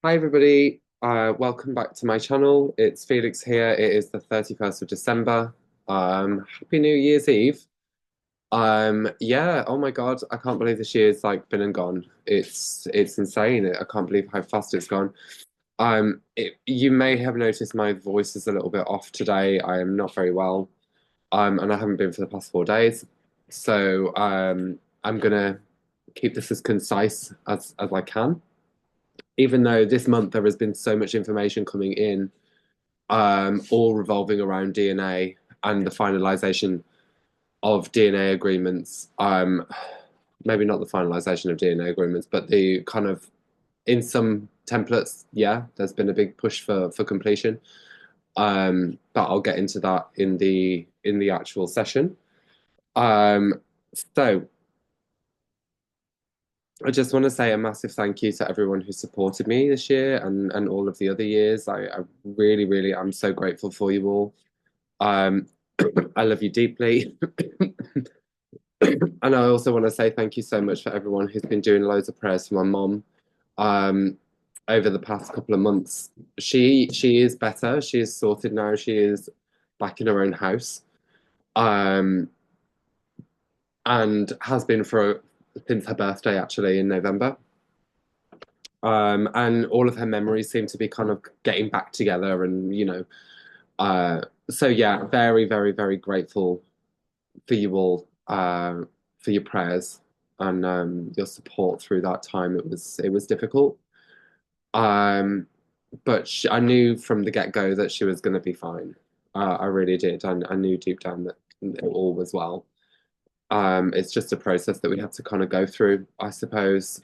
Hi everybody, welcome back to my channel. It's Felix here. It is the 31st of December. Happy New Year's Eve. Yeah, oh my God, I can't believe this year's like been and gone. It's insane. I can't believe how fast it's gone. You may have noticed my voice is a little bit off today. I am not very well. And I haven't been for the past 4 days. So I'm gonna keep this as concise as I can, even though this month there has been so much information coming in, all revolving around DNA and the finalization of DNA agreements. Maybe not the finalization of DNA agreements, but the kind of in some templates, yeah, there's been a big push for completion. But I'll get into that in the actual session. Um, so I just want to say a massive thank you to everyone who supported me this year and all of the other years. I really, really am so grateful for you all. Um, I love you deeply. And I also want to say thank you so much for everyone who's been doing loads of prayers for my mom um, over the past couple of months. She is better. She is sorted now. She is back in her own house, um, and has been for since her birthday actually in November. And all of her memories seem to be kind of getting back together, and so yeah, very, very, very grateful for you all, for your prayers and your support through that time. It was difficult, um, but I knew from the get-go that she was going to be fine. I really did. I knew deep down that it all was well. It's just a process that we have to kind of go through, I suppose.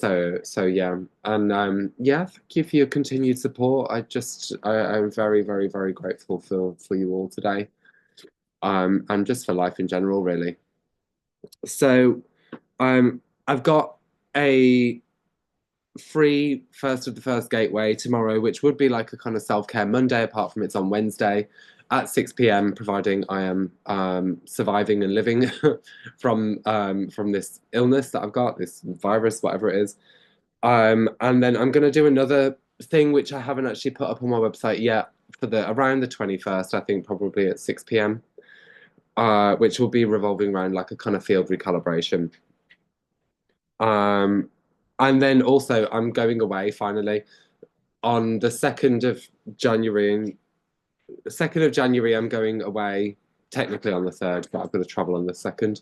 So yeah, and yeah, thank you for your continued support. I'm very, very, very grateful for you all today, and just for life in general, really. So I've got a free first of the first gateway tomorrow, which would be like a kind of self-care Monday, apart from it's on Wednesday at 6 p.m., providing I am surviving and living from this illness that I've got, this virus, whatever it is. And then I'm gonna do another thing which I haven't actually put up on my website yet for the around the 21st, I think probably at 6 p.m. Which will be revolving around like a kind of field recalibration. Um, and then also I'm going away finally on the 2nd of January. The 2nd of January I'm going away, technically on the 3rd, but I've got to travel on the 2nd,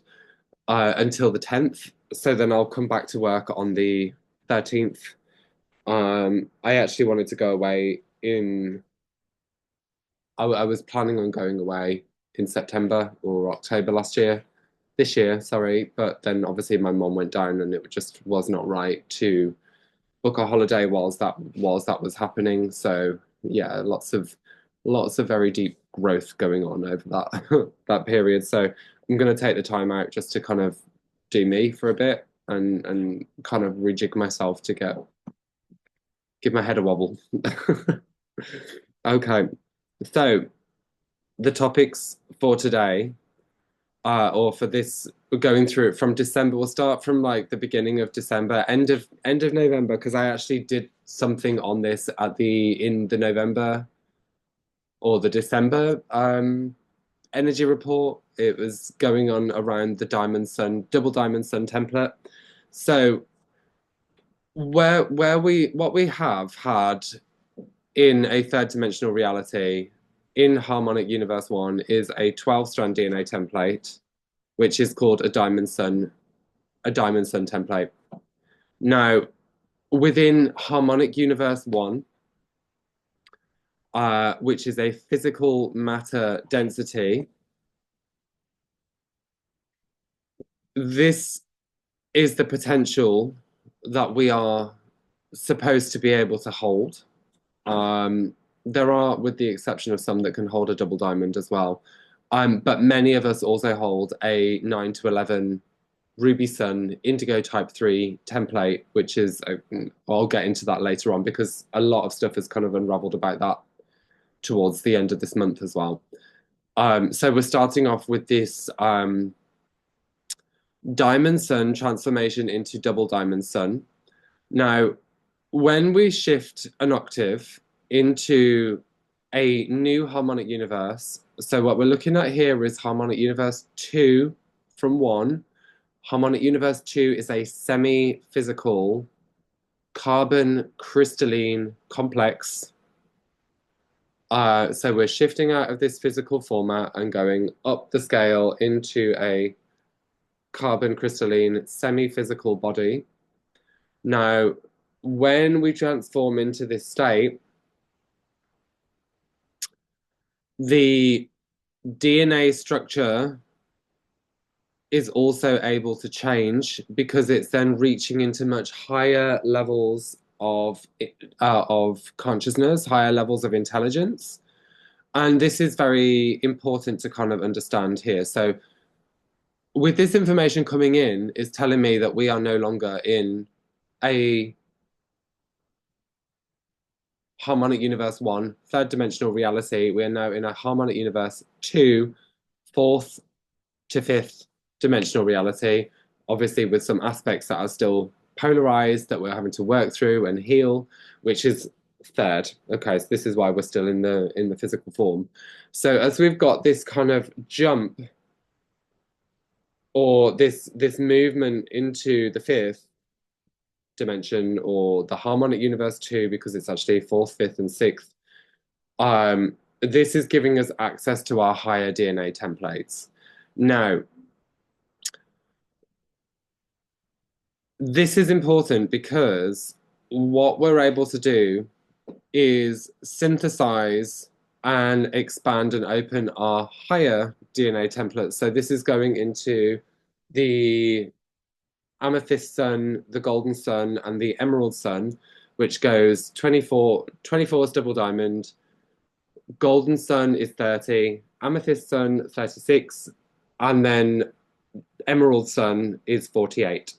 until the 10th. So then I'll come back to work on the 13th. I actually wanted to go away I was planning on going away in September or October last year, this year, sorry. But then obviously my mom went down and it just was not right to book a holiday whilst that was happening. So yeah, lots of very deep growth going on over that that period. So I'm going to take the time out just to kind of do me for a bit and kind of rejig myself to give my head a wobble. Okay, so the topics for today, or for this, we're going through it from December. We'll start from like the beginning of December, end of November, because I actually did something on this in the November or the December energy report. It was going on around the Diamond Sun, double Diamond Sun template. So what we have had in a third dimensional reality in Harmonic Universe 1 is a 12-strand DNA template, which is called a Diamond Sun template. Now, within Harmonic Universe 1, which is a physical matter density, this is the potential that we are supposed to be able to hold. There are, with the exception of some that can hold a double diamond as well. But many of us also hold a 9 to 11 Ruby Sun Indigo Type 3 template, which is, I'll get into that later on because a lot of stuff has kind of unraveled about that towards the end of this month as well. So we're starting off with this Diamond Sun transformation into Double Diamond Sun. Now, when we shift an octave into a new harmonic universe, so what we're looking at here is harmonic universe 2 from 1. Harmonic universe 2 is a semi-physical carbon crystalline complex. So we're shifting out of this physical format and going up the scale into a carbon crystalline semi-physical body. Now, when we transform into this state, the DNA structure is also able to change because it's then reaching into much higher levels of consciousness, higher levels of intelligence. And this is very important to kind of understand here. So, with this information coming in, is telling me that we are no longer in a harmonic universe 1, third dimensional reality. We are now in a harmonic universe 2, fourth to fifth dimensional reality, obviously with some aspects that are still polarized that we're having to work through and heal, which is third. Okay, so this is why we're still in the physical form. So as we've got this kind of jump or this movement into the fifth dimension or the harmonic universe 2, because it's actually fourth, fifth, and sixth, this is giving us access to our higher DNA templates. Now, this is important because what we're able to do is synthesize and expand and open our higher DNA templates. So this is going into the amethyst sun, the golden sun, and the emerald sun, which goes 24, 24 is double diamond, golden sun is 30, amethyst sun 36, and then emerald sun is 48.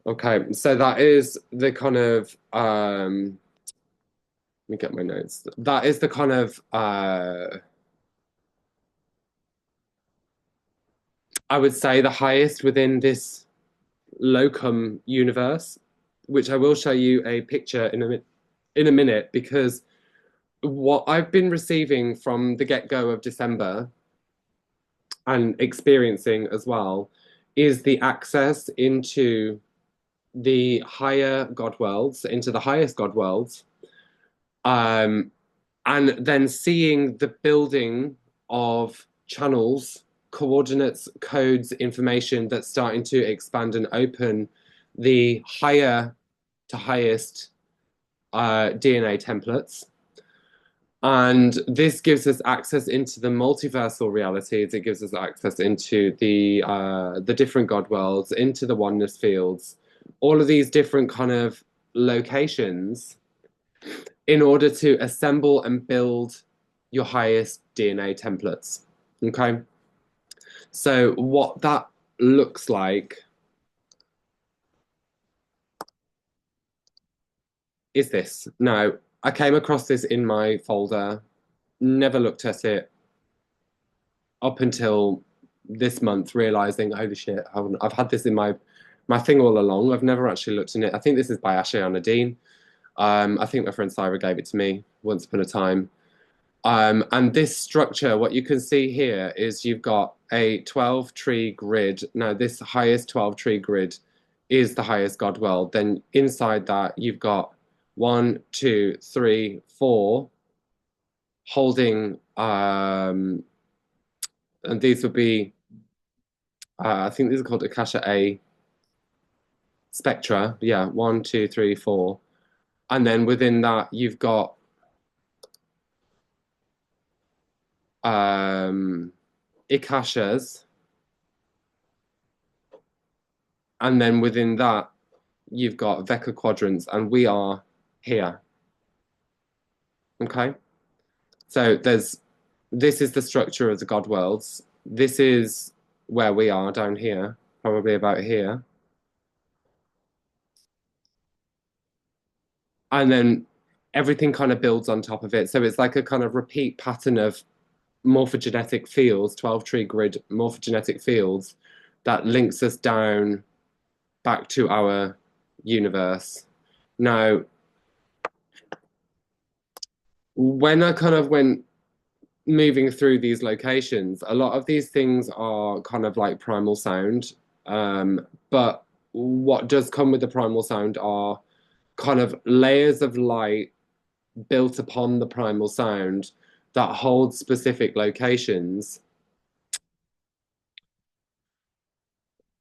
Okay, so that is the kind of let me get my notes. That is the kind of I would say the highest within this locum universe, which I will show you a picture in a minute because what I've been receiving from the get-go of December and experiencing as well is the access into the higher God worlds, into the highest God worlds, um, and then seeing the building of channels, coordinates, codes, information that's starting to expand and open the higher to highest DNA templates. And this gives us access into the multiversal realities. It gives us access into the different God worlds, into the oneness fields, all of these different kind of locations in order to assemble and build your highest DNA templates. Okay. So what that looks like is this. Now, I came across this in my folder, never looked at it up until this month, realizing, holy shit, I've had this in my thing all along. I've never actually looked in it. I think this is by Ashayana Dean. I think my friend Syra gave it to me once upon a time. And this structure, what you can see here is you've got a 12 tree grid. Now, this highest 12 tree grid is the highest God world. Then inside that, you've got 1, 2, 3, 4 holding, and these would be, I think these are called Akasha A spectra. Yeah, 1, 2, 3, 4. And then within that, you've got Akashas. And then within that, you've got Vecca quadrants, and we are here. Okay? So this is the structure of the God worlds. This is where we are down here, probably about here. And then everything kind of builds on top of it. So it's like a kind of repeat pattern of morphogenetic fields, 12 tree grid morphogenetic fields that links us down back to our universe. Now, when I kind of went moving through these locations, a lot of these things are kind of like primal sound. But what does come with the primal sound are kind of layers of light built upon the primal sound that hold specific locations.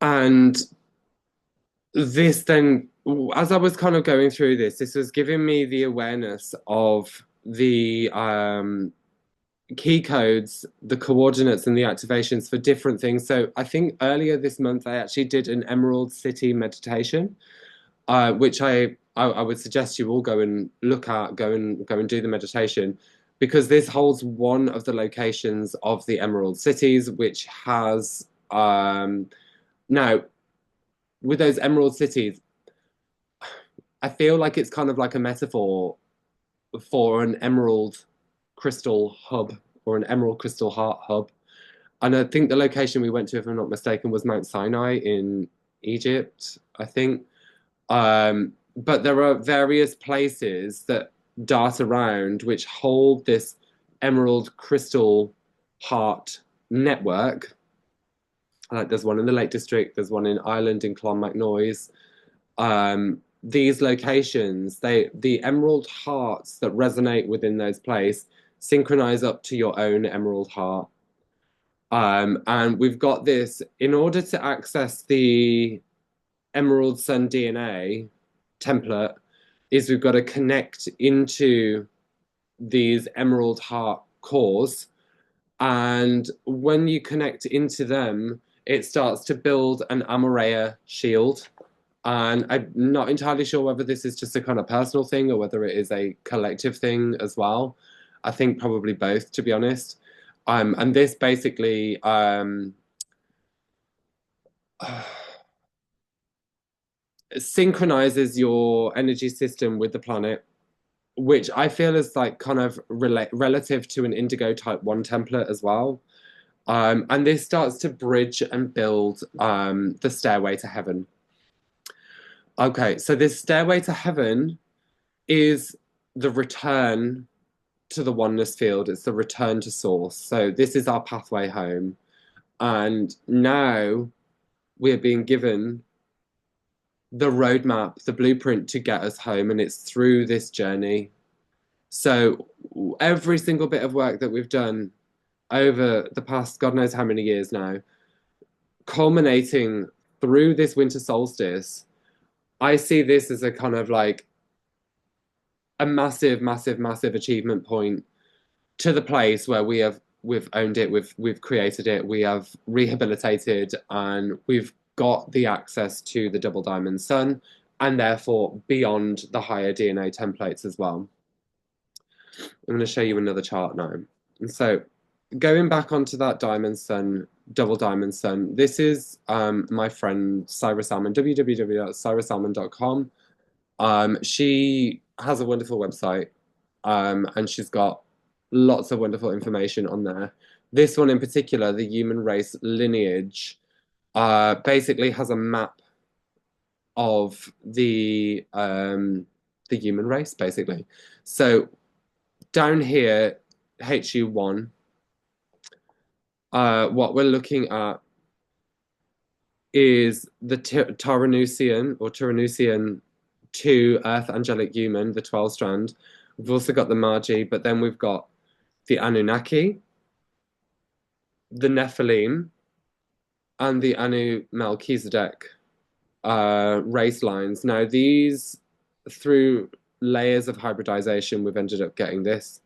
And this then, as I was kind of going through this, this was giving me the awareness of the key codes, the coordinates, and the activations for different things. So I think earlier this month I actually did an Emerald City meditation, which I would suggest you all go and look at, go and do the meditation, because this holds one of the locations of the Emerald Cities, which has now with those Emerald Cities, I feel like it's kind of like a metaphor for an emerald crystal hub or an emerald crystal heart hub. And I think the location we went to, if I'm not mistaken, was Mount Sinai in Egypt, I think. But there are various places that dart around which hold this emerald crystal heart network. Like there's one in the Lake District, there's one in Ireland in Clonmacnoise. These locations, the emerald hearts that resonate within those places synchronize up to your own emerald heart. And we've got this in order to access the Emerald Sun DNA template, is we've got to connect into these emerald heart cores. And when you connect into them, it starts to build an Amorea shield. And I'm not entirely sure whether this is just a kind of personal thing or whether it is a collective thing as well. I think probably both, to be honest. And this basically synchronizes your energy system with the planet, which I feel is like kind of relative to an Indigo Type 1 template as well. And this starts to bridge and build the stairway to heaven. Okay, so this stairway to heaven is the return to the oneness field. It's the return to source. So this is our pathway home. And now we're being given the roadmap, the blueprint to get us home. And it's through this journey. So every single bit of work that we've done over the past, God knows how many years now, culminating through this winter solstice, I see this as a kind of like a massive, massive, massive achievement point to the place where we've owned it, we've created it, we have rehabilitated, and we've got the access to the double diamond sun, and therefore beyond the higher DNA templates as well. I'm going to show you another chart now. And so going back onto that diamond sun, double diamond sun, this is my friend Syra Salmon, www.syrasalmon.com. She has a wonderful website, and she's got lots of wonderful information on there. This one in particular, the human race lineage, basically has a map of the human race, basically. So down here, HU1, what we're looking at is the Taranusian or Taranusian 2 Earth Angelic Human, the 12 strand. We've also got the Magi, but then we've got the Anunnaki, the Nephilim, and the Anu Melchizedek race lines. Now, these, through layers of hybridization, we've ended up getting this.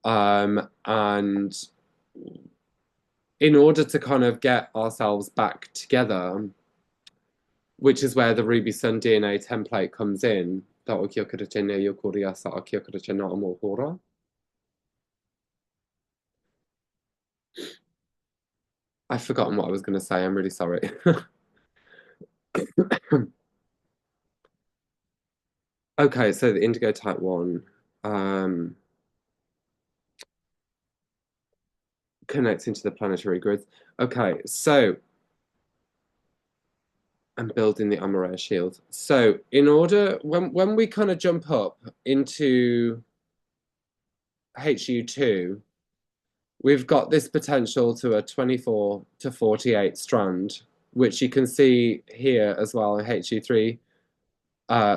And in order to kind of get ourselves back together, which is where the Ruby Sun DNA template comes in. I've forgotten what I was going to say. I'm really sorry. Okay, so the Indigo Type 1 connects into the planetary grids. Okay, so and building the Amaranth shield. So in order, when we kind of jump up into HU2, we've got this potential to a 24 to 48 strand, which you can see here as well in HU3,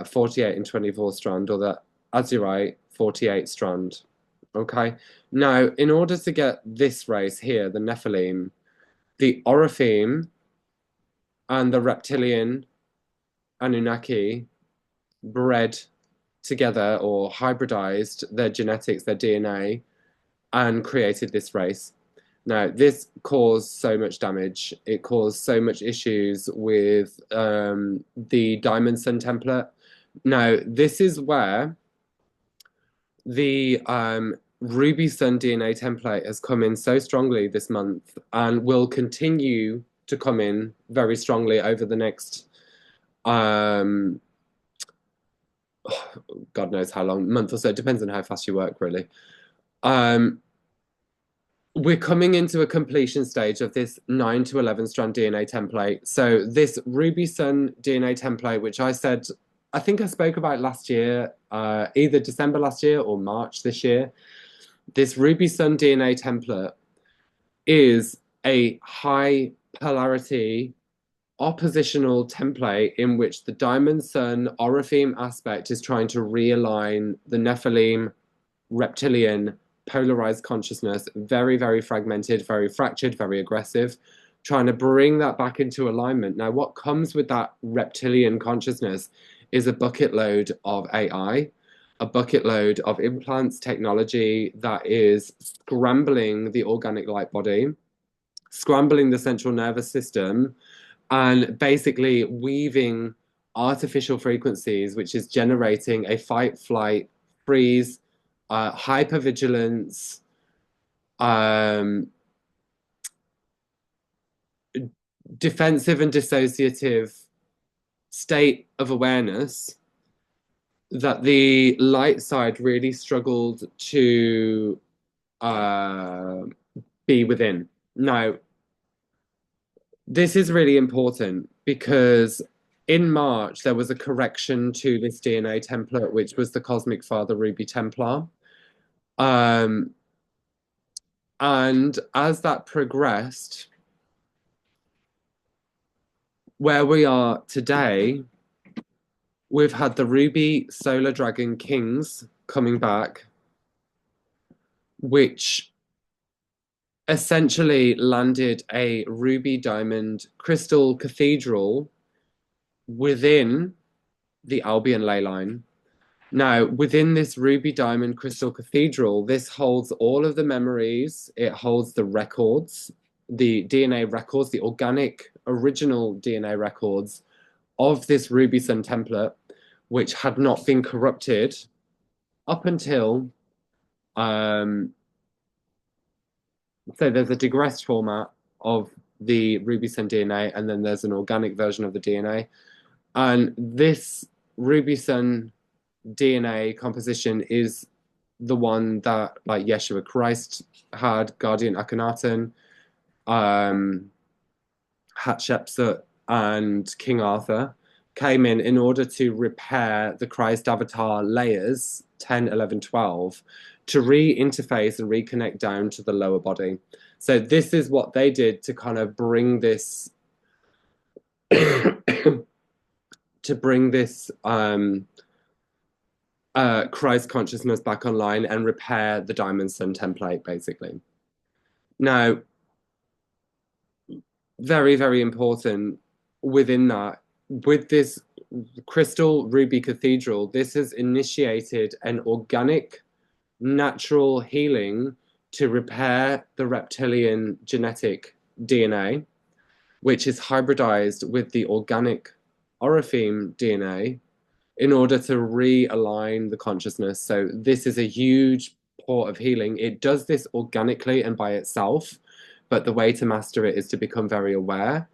48 and 24 strand, or the azurite 48 strand. Okay. Now, in order to get this race here, the Nephilim, the Orophim and the reptilian Anunnaki bred together or hybridized their genetics, their DNA, and created this race. Now, this caused so much damage. It caused so much issues with the Diamond Sun template. Now, this is where the Ruby Sun DNA template has come in so strongly this month and will continue to come in very strongly over the next God knows how long, month or so. It depends on how fast you work, really. We're coming into a completion stage of this 9 to 11 strand DNA template. So this Ruby Sun DNA template, which I said, I think I spoke about last year, either December last year or March this year. This Ruby Sun DNA template is a high polarity oppositional template in which the Diamond Sun Orophim aspect is trying to realign the Nephilim reptilian polarized consciousness, very, very fragmented, very fractured, very aggressive, trying to bring that back into alignment. Now, what comes with that reptilian consciousness is a bucket load of AI, a bucket load of implants, technology that is scrambling the organic light body, scrambling the central nervous system, and basically weaving artificial frequencies, which is generating a fight, flight, freeze, hypervigilance, defensive and dissociative state of awareness that the light side really struggled to be within. Now, this is really important because in March there was a correction to this DNA template, which was the Cosmic Father Ruby Templar. And as that progressed, where we are today, we've had the Ruby Solar Dragon Kings coming back, which essentially landed a ruby diamond crystal cathedral within the Albion ley line. Now, within this ruby diamond crystal cathedral, this holds all of the memories, it holds the records, the DNA records, the organic original DNA records of this Ruby Sun template, which had not been corrupted up until so there's a digressed format of the Ruby Sun DNA, and then there's an organic version of the DNA. And this Ruby Sun DNA composition is the one that like Yeshua Christ had, Guardian Akhenaten, Hatshepsut, and King Arthur came in order to repair the Christ avatar layers 10, 11, 12 to re-interface and reconnect down to the lower body. So this is what they did to kind of bring this to bring this Christ consciousness back online and repair the Diamond Sun template, basically. Now, very, very important within that, with this crystal ruby cathedral, this has initiated an organic, natural healing to repair the reptilian genetic DNA, which is hybridized with the organic Orophim DNA in order to realign the consciousness. So this is a huge port of healing. It does this organically and by itself, but the way to master it is to become very aware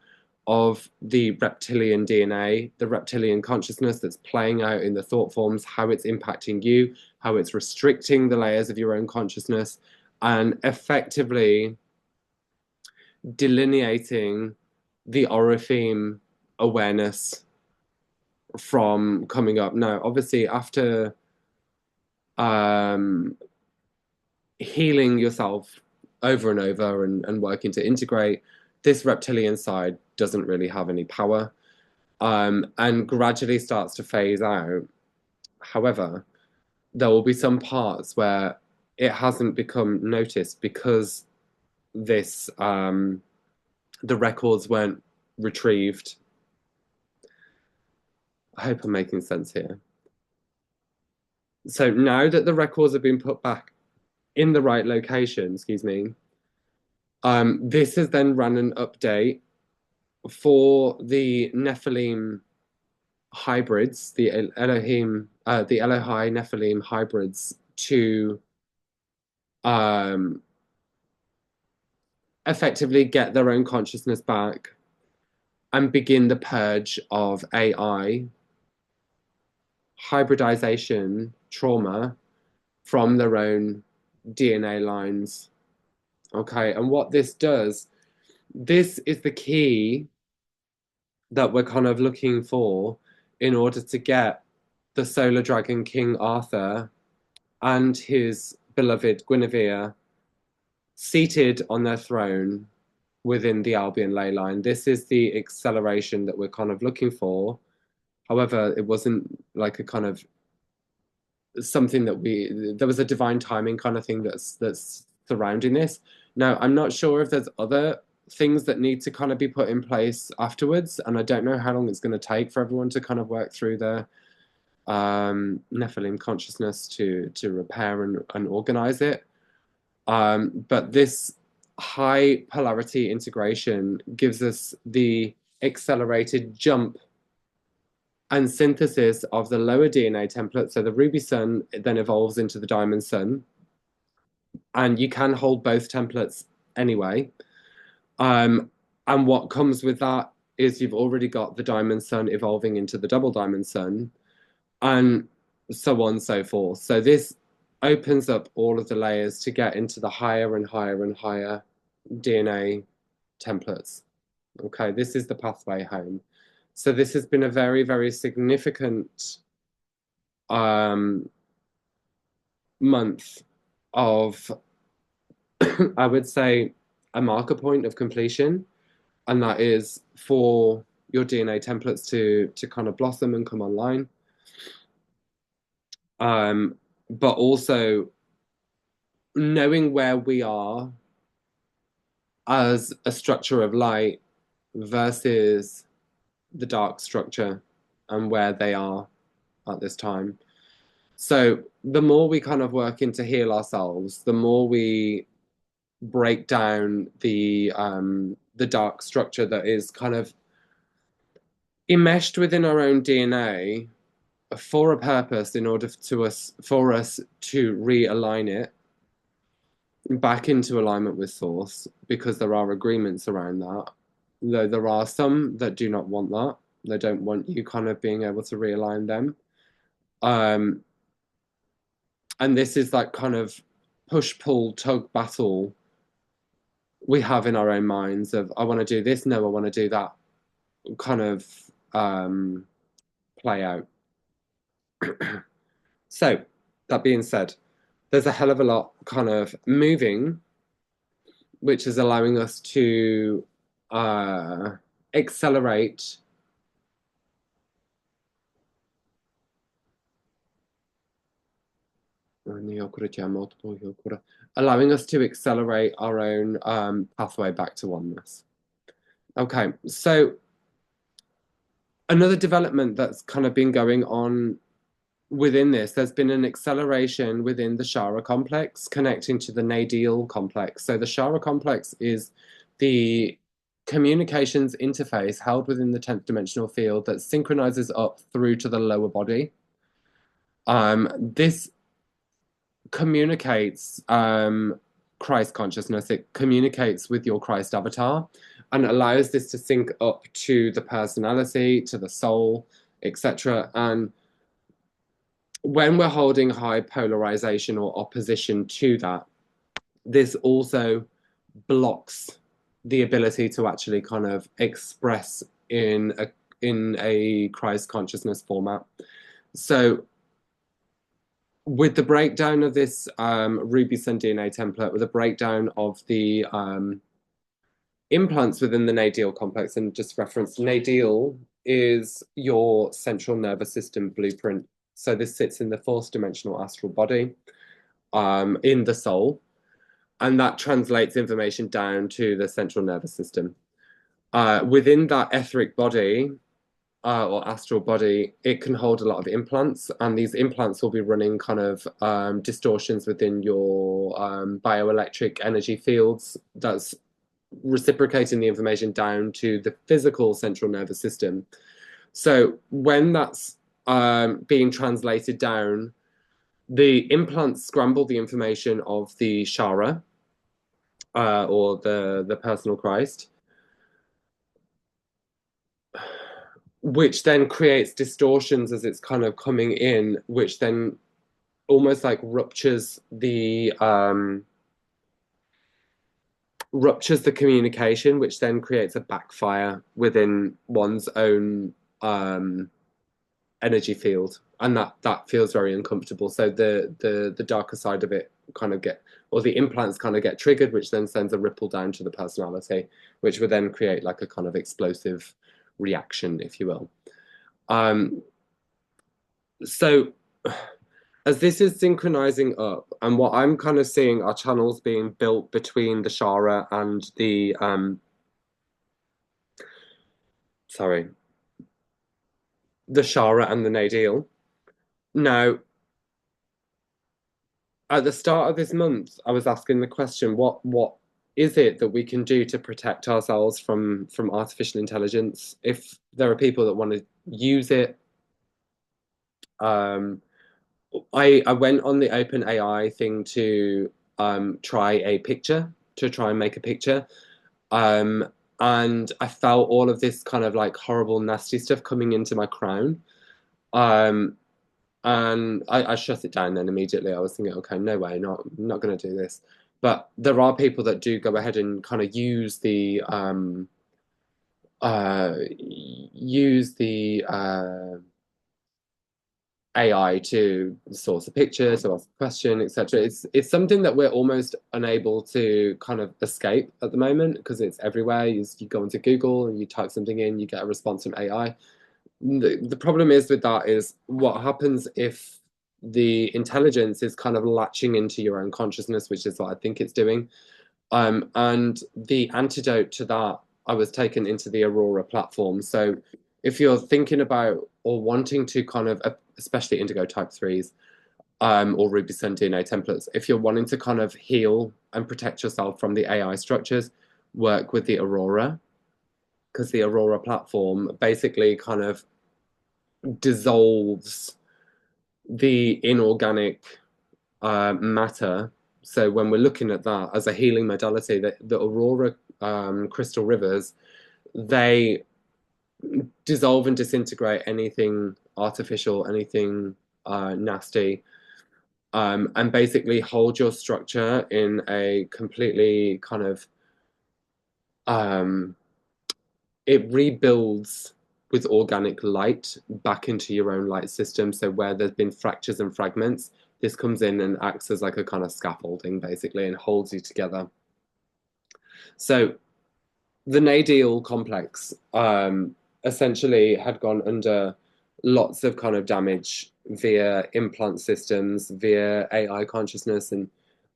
of the reptilian DNA, the reptilian consciousness that's playing out in the thought forms, how it's impacting you, how it's restricting the layers of your own consciousness, and effectively delineating the Orophim awareness from coming up. Now, obviously, after um, healing yourself over and over and working to integrate, this reptilian side doesn't really have any power, and gradually starts to phase out. However, there will be some parts where it hasn't become noticed because this the records weren't retrieved. I hope I'm making sense here. So now that the records have been put back in the right location, excuse me, this has then run an update for the Nephilim hybrids, the the Elohai Nephilim hybrids to um, effectively get their own consciousness back and begin the purge of AI, hybridization, trauma from their own DNA lines. Okay, and what this does, this is the key that we're kind of looking for in order to get the Solar Dragon King Arthur and his beloved Guinevere seated on their throne within the Albion ley line. This is the acceleration that we're kind of looking for. However, it wasn't like a kind of something that there was a divine timing kind of thing that's surrounding this. Now, I'm not sure if there's other things that need to kind of be put in place afterwards, and I don't know how long it's going to take for everyone to kind of work through their Nephilim consciousness to repair and organize it. But this high polarity integration gives us the accelerated jump and synthesis of the lower DNA template. So the ruby sun then evolves into the diamond sun. And you can hold both templates anyway. And what comes with that is you've already got the diamond sun evolving into the double diamond sun, and so on and so forth. So this opens up all of the layers to get into the higher and higher and higher DNA templates. Okay, this is the pathway home. So this has been a very, very significant month of, I would say, a marker point of completion, and that is for your DNA templates to kind of blossom and come online. But also knowing where we are as a structure of light versus the dark structure and where they are at this time. So the more we kind of work in to heal ourselves, the more we break down the dark structure that is kind of enmeshed within our own DNA for a purpose in order for us to realign it back into alignment with source, because there are agreements around that. Though there are some that do not want that. They don't want you kind of being able to realign them. And this is that kind of push, pull, tug battle we have in our own minds of, I want to do this, no, I want to do that, kind of play out. So, that being said, there's a hell of a lot kind of moving, which is allowing us to accelerate allowing us to accelerate our own pathway back to oneness. Okay, so another development that's kind of been going on within this, there's been an acceleration within the Shara complex connecting to the Nadiel complex. So the Shara complex is the communications interface held within the 10th dimensional field that synchronizes up through to the lower body. This communicates Christ consciousness. It communicates with your Christ avatar and allows this to sync up to the personality, to the soul, etc. And when we're holding high polarization or opposition to that, this also blocks the ability to actually kind of express in in a Christ consciousness format. So with the breakdown of this RubySun DNA template, with a breakdown of the implants within the Nadiel complex, and just reference Nadiel is your central nervous system blueprint. So this sits in the fourth dimensional astral body, in the soul, and that translates information down to the central nervous system. Within that etheric body, or astral body, it can hold a lot of implants, and these implants will be running kind of distortions within your bioelectric energy fields that's reciprocating the information down to the physical central nervous system. So when that's being translated down, the implants scramble the information of the Shara, or the personal Christ, which then creates distortions as it's kind of coming in, which then almost like ruptures the communication, which then creates a backfire within one's own energy field, and that feels very uncomfortable. So the darker side of it kind of or the implants kind of get triggered, which then sends a ripple down to the personality, which would then create like a kind of explosive reaction, if you will. So as this is synchronizing up, and what I'm kind of seeing are channels being built between the Shara and the Shara and the Nadiel. Now, at the start of this month, I was asking the question, what is it that we can do to protect ourselves from artificial intelligence? If there are people that want to use it, I went on the OpenAI thing to try and make a picture. And I felt all of this kind of like horrible, nasty stuff coming into my crown. And I shut it down then immediately. I was thinking, okay, no way, not going to do this. But there are people that do go ahead and kind of use the AI to source a picture, to ask a question, etc. It's something that we're almost unable to kind of escape at the moment because it's everywhere. You go into Google and you type something in, you get a response from AI. The problem is with that is what happens if the intelligence is kind of latching into your own consciousness, which is what I think it's doing. And the antidote to that, I was taken into the Aurora platform. So if you're thinking about or wanting to kind of, especially Indigo Type 3s, or RubySun DNA templates, if you're wanting to kind of heal and protect yourself from the AI structures, work with the Aurora, because the Aurora platform basically kind of dissolves the inorganic matter. So when we're looking at that as a healing modality, the Aurora crystal rivers, they dissolve and disintegrate anything artificial, anything nasty, and basically hold your structure in a completely kind of it rebuilds with organic light back into your own light system. So where there's been fractures and fragments, this comes in and acts as like a kind of scaffolding basically and holds you together. So the Nadiel complex essentially had gone under lots of kind of damage via implant systems, via AI consciousness, and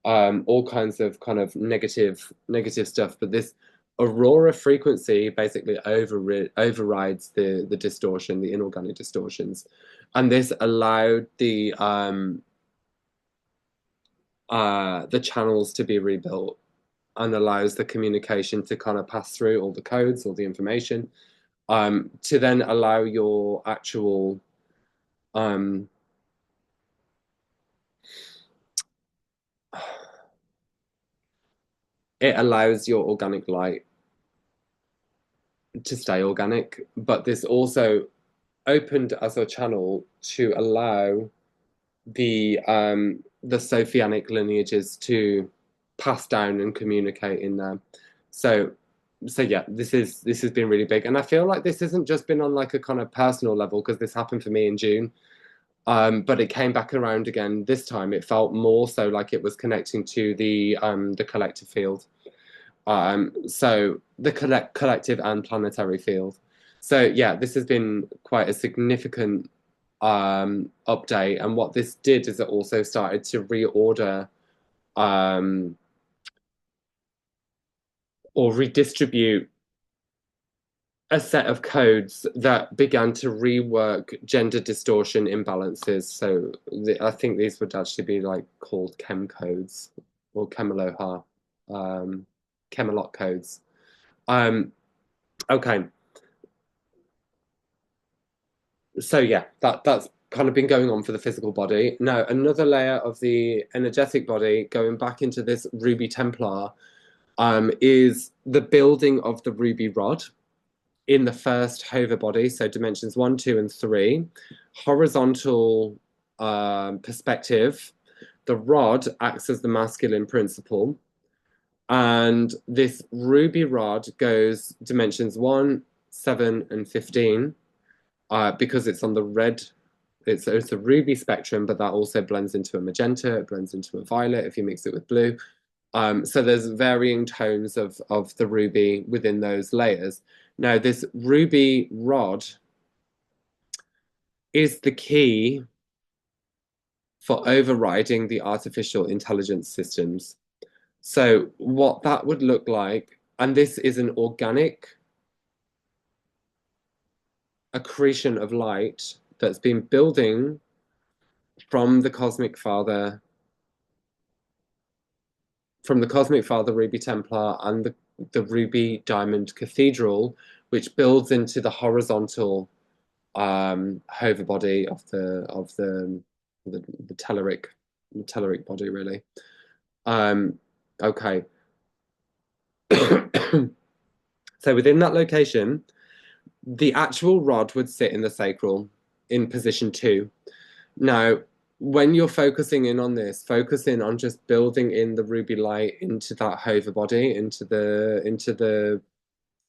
all kinds of kind of negative stuff. But this Aurora frequency basically overrides the distortion, the inorganic distortions, and this allowed the channels to be rebuilt and allows the communication to kind of pass through all the codes, all the information, to then allow your actual it allows your organic light to stay organic, but this also opened as a channel to allow the Sophianic lineages to pass down and communicate in there. So So yeah, this has been really big, and I feel like this hasn't just been on like a kind of personal level because this happened for me in June. But it came back around again this time. It felt more so like it was connecting to the collective field. So the collective and planetary field. So yeah, this has been quite a significant update. And what this did is it also started to reorder um, or redistribute a set of codes that began to rework gender distortion imbalances. So I think these would actually be like called chem codes or Chemaloha, um, Chemalot codes. Um, okay, so yeah, that's kind of been going on for the physical body. Now, another layer of the energetic body, going back into this Ruby Templar, is the building of the Ruby Rod in the first Hover body, so dimensions 1, 2, and 3, horizontal perspective. The rod acts as the masculine principle, and this Ruby Rod goes dimensions 1, 7, and 15 because it's on the red. It's a ruby spectrum, but that also blends into a magenta, it blends into a violet if you mix it with blue. So there's varying tones of the ruby within those layers. Now, this ruby rod is the key for overriding the artificial intelligence systems. So what that would look like, and this is an organic accretion of light that's been building from the cosmic father Ruby Templar and the Ruby Diamond Cathedral, which builds into the horizontal hover body of the telluric body, really. Okay. So within that location, the actual rod would sit in the sacral in position 2. Now, when you're focusing in on this, focus in on just building in the ruby light into that hover body, into the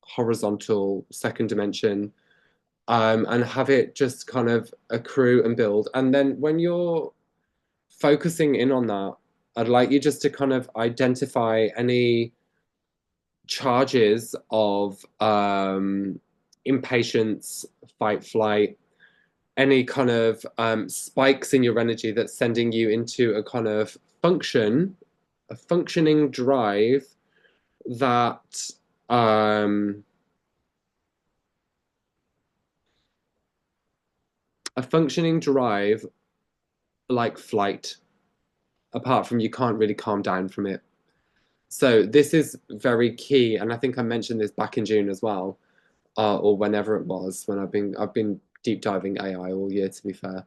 horizontal second dimension, and have it just kind of accrue and build. And then when you're focusing in on that, I'd like you just to kind of identify any charges of impatience, fight, flight, any kind of spikes in your energy that's sending you into a kind of a functioning drive that a functioning drive like flight, apart from you can't really calm down from it. So this is very key, and I think I mentioned this back in June as well, or whenever it was when I've been deep diving AI all year. To be fair,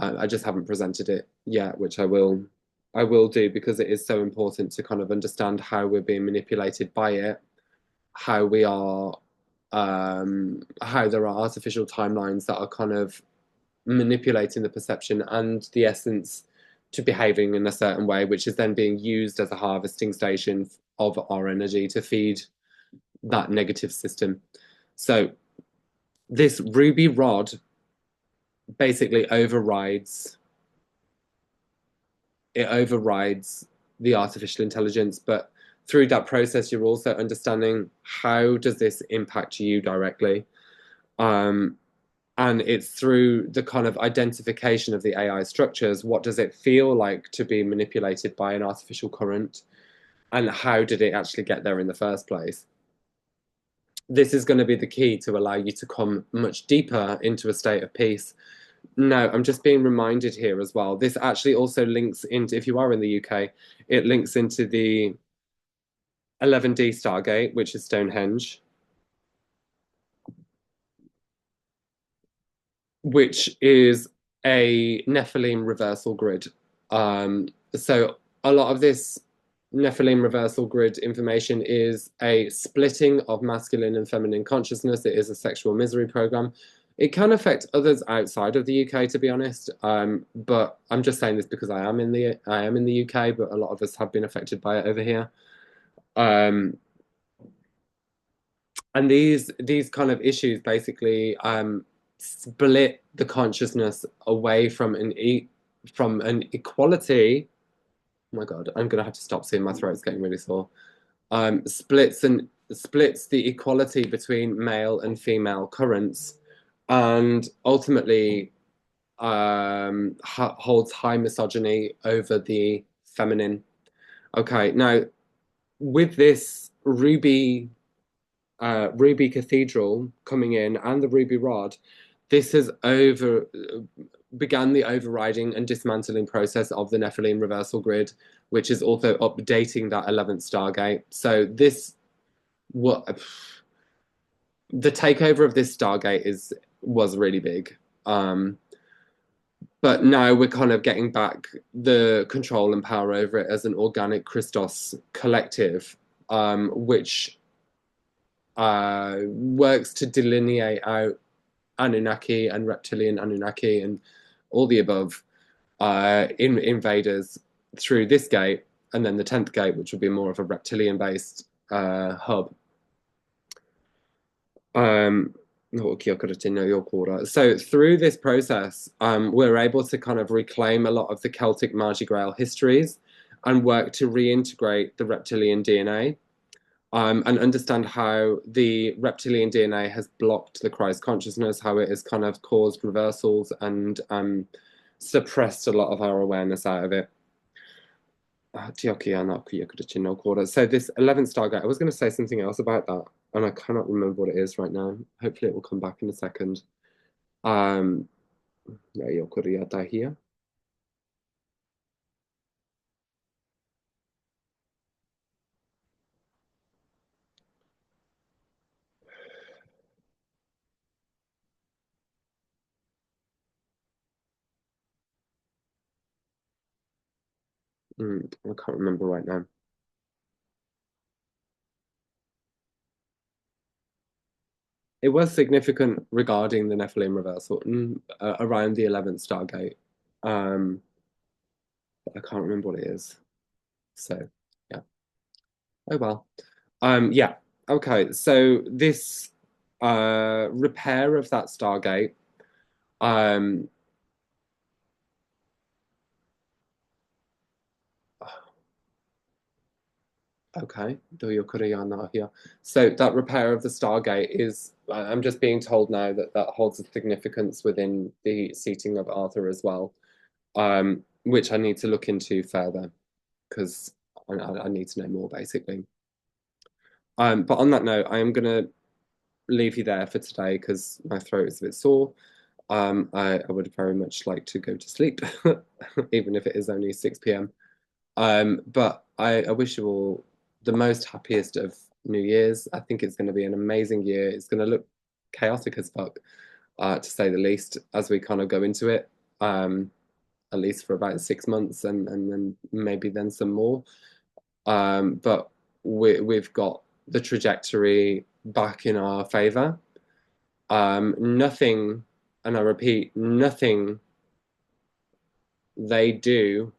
I just haven't presented it yet, which I will do because it is so important to kind of understand how we're being manipulated by it, how we are, how there are artificial timelines that are kind of manipulating the perception and the essence to behaving in a certain way, which is then being used as a harvesting station of our energy to feed that negative system. So this ruby rod basically overrides the artificial intelligence, but through that process you're also understanding how does this impact you directly, and it's through the kind of identification of the AI structures. What does it feel like to be manipulated by an artificial current, and how did it actually get there in the first place? This is going to be the key to allow you to come much deeper into a state of peace. No, I'm just being reminded here as well. This actually also links into, if you are in the UK, it links into the 11D Stargate, which is Stonehenge, which is a Nephilim reversal grid. So a lot of this Nephilim reversal grid information is a splitting of masculine and feminine consciousness. It is a sexual misery program. It can affect others outside of the UK, to be honest. But I'm just saying this because I am in the UK, but a lot of us have been affected by it over here. Um, And these kind of issues basically split the consciousness away from an equality. Oh my God, I'm gonna have to stop soon. My throat's getting really sore. Splits the equality between male and female currents, and ultimately holds high misogyny over the feminine. Okay, now with this Ruby Cathedral coming in and the Ruby Rod, this has over began the overriding and dismantling process of the Nephilim reversal grid, which is also updating that 11th Stargate. So this what the takeover of this Stargate is was really big. But now we're kind of getting back the control and power over it as an organic Christos collective, which works to delineate out Anunnaki and reptilian Anunnaki and all the above invaders through this gate, and then the 10th gate, which would be more of a reptilian based hub. So through this process, we're able to kind of reclaim a lot of the Celtic Mardi Gras histories and work to reintegrate the reptilian DNA, and understand how the reptilian DNA has blocked the Christ consciousness, how it has kind of caused reversals and suppressed a lot of our awareness out of it. So this 11th Stargate, I was going to say something else about that, and I cannot remember what it is right now. Hopefully it will come back in a second. Um, here. I can't remember right now. It was significant regarding the Nephilim reversal around the 11th Stargate. But I can't remember what it is. So, yeah. Oh well. Yeah. Okay. So this repair of that Stargate, um, okay, here. So that repair of the Stargate is, I'm just being told now that that holds a significance within the seating of Arthur as well, which I need to look into further because I need to know more basically. But on that note, I am going to leave you there for today because my throat is a bit sore. I would very much like to go to sleep, even if it is only 6 p.m. But I wish you all the most happiest of New Year's. I think it's going to be an amazing year. It's going to look chaotic as fuck, to say the least, as we kind of go into it, at least for about 6 months and then maybe then some more. But we've got the trajectory back in our favor. Nothing, and I repeat, nothing they do,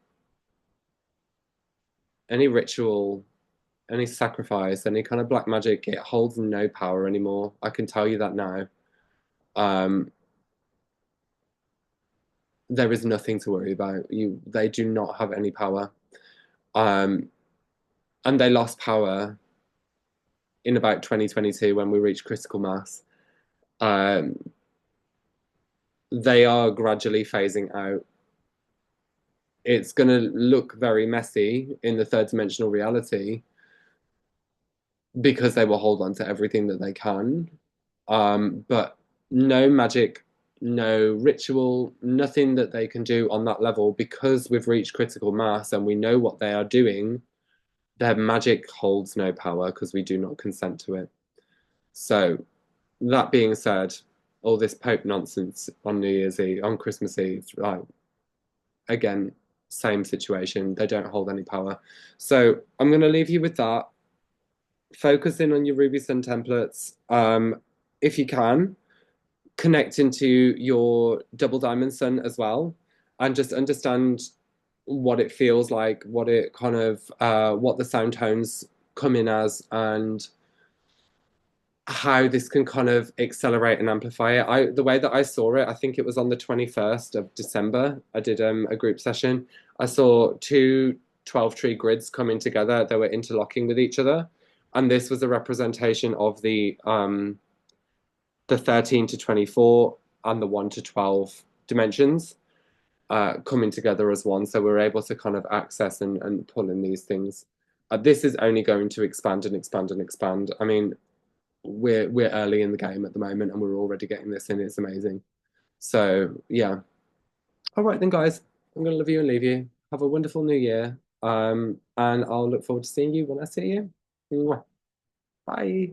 any ritual, any sacrifice, any kind of black magic, it holds no power anymore. I can tell you that now. Um, there is nothing to worry about. They do not have any power. Um, and they lost power in about 2022 when we reached critical mass. Um, they are gradually phasing out. It's going to look very messy in the third dimensional reality because they will hold on to everything that they can. But no magic, no ritual, nothing that they can do on that level because we've reached critical mass and we know what they are doing. Their magic holds no power because we do not consent to it. So, that being said, all this Pope nonsense on New Year's Eve, on Christmas Eve, like, again, same situation. They don't hold any power. So, I'm going to leave you with that. Focus in on your Ruby Sun templates. If you can, connect into your double diamond sun as well and just understand what it feels like, what it kind of what the sound tones come in as, and how this can kind of accelerate and amplify it. The way that I saw it, I think it was on the 21st of December. I did a group session. I saw two 12 tree grids coming together. They were interlocking with each other. And this was a representation of the 13 to 24 and the 1 to 12 dimensions coming together as one. So we're able to kind of access and pull in these things. This is only going to expand and expand and expand. I mean, we're early in the game at the moment and we're already getting this in. It's amazing. So yeah. All right then, guys. I'm gonna love you and leave you. Have a wonderful new year. And I'll look forward to seeing you when I see you. Mwah. Bye.